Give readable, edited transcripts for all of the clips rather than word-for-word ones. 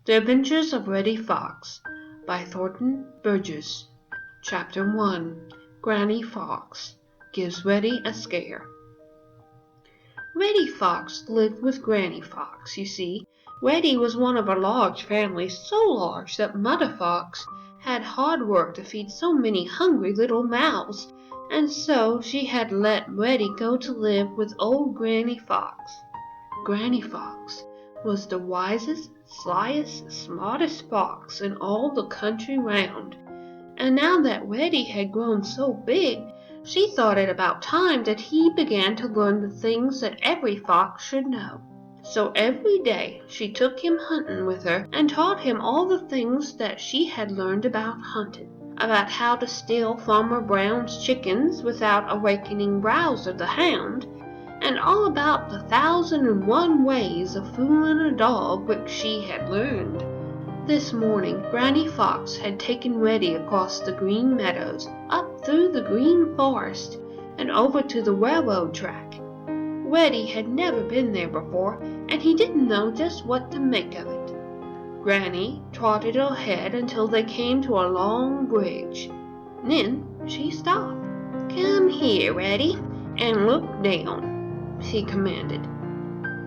The Adventures of Reddy Fox by Thornton Burgess. Chapter 1. Granny Fox Gives Reddy a Scare. Reddy Fox lived with Granny Fox. You see, Reddy was one of a large family, so large that Mother Fox had hard work to feed so many hungry little mouths, and so she had let Reddy go to live with old Granny Fox. Granny Fox was the wisest, slyest, smartest fox in all the country round, and now that Reddy had grown so big, she thought it about time that he began to learn the things that every fox should know. So every day she took him hunting with her and taught him all the things that she had learned about hunting, about how to steal Farmer Brown's chickens without awakening Bowser the Hound, and all about the 1,001 ways of fooling a dog which she had learned. This morning Granny Fox had taken Reddy across the green meadows, up through the green forest, and over to the railroad track. Reddy had never been there before, and he didn't know just what to make of it. Granny trotted ahead until they came to a long bridge. Then she stopped. "Come here, Reddy, and look down," she commanded.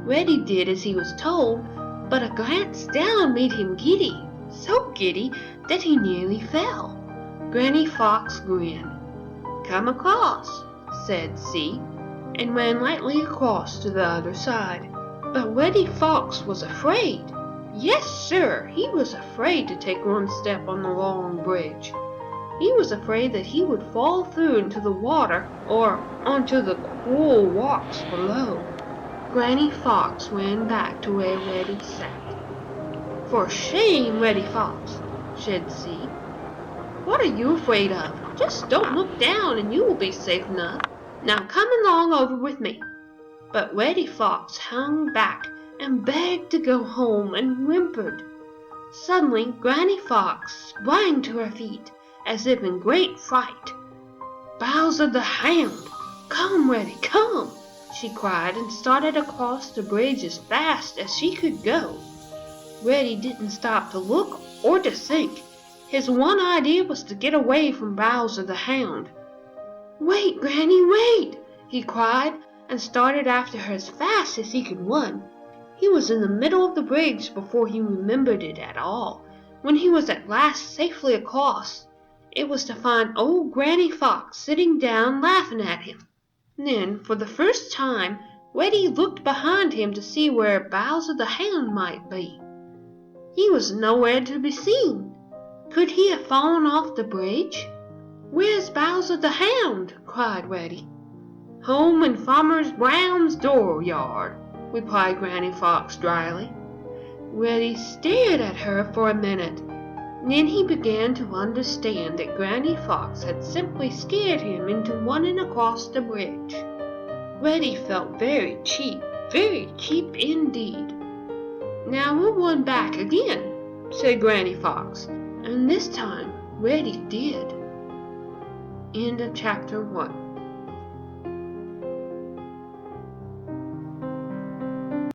Reddy did as he was told, but a glance down made him giddy, so giddy that he nearly fell. Granny Fox grinned. "Come across," said she, and ran lightly across to the other side. But Reddy Fox was afraid. Yes, sir, he was afraid to take one step on the long bridge. He was afraid that he would fall through into the water or onto the cruel rocks below. Granny Fox ran back to where Reddy sat. "For shame, Reddy Fox," said she. "What are you afraid of? Just don't look down and you will be safe enough. Now come along over with me." But Reddy Fox hung back and begged to go home and whimpered. Suddenly Granny Fox sprang to her feet, as if in great fright. "Bowser the Hound! Come, Reddy, come!" she cried, and started across the bridge as fast as she could go. Reddy didn't stop to look or to think. His one idea was to get away from Bowser the Hound. "Wait, Granny, wait!" he cried, and started after her as fast as he could run. He was in the middle of the bridge before he remembered it at all. When he was at last safely across, it was to find old Granny Fox sitting down laughing at him. Then, for the first time, Reddy looked behind him to see where Bowser the Hound might be. He was nowhere to be seen. Could he have fallen off the bridge? "Where's Bowser the Hound?" cried Reddy. "Home in Farmer Brown's dooryard," replied Granny Fox dryly. Reddy stared at her for a minute. Then he began to understand that Granny Fox had simply scared him into running across the bridge. Reddy felt very cheap indeed. "Now we'll run back again," said Granny Fox, and this time Reddy did. End of chapter 1.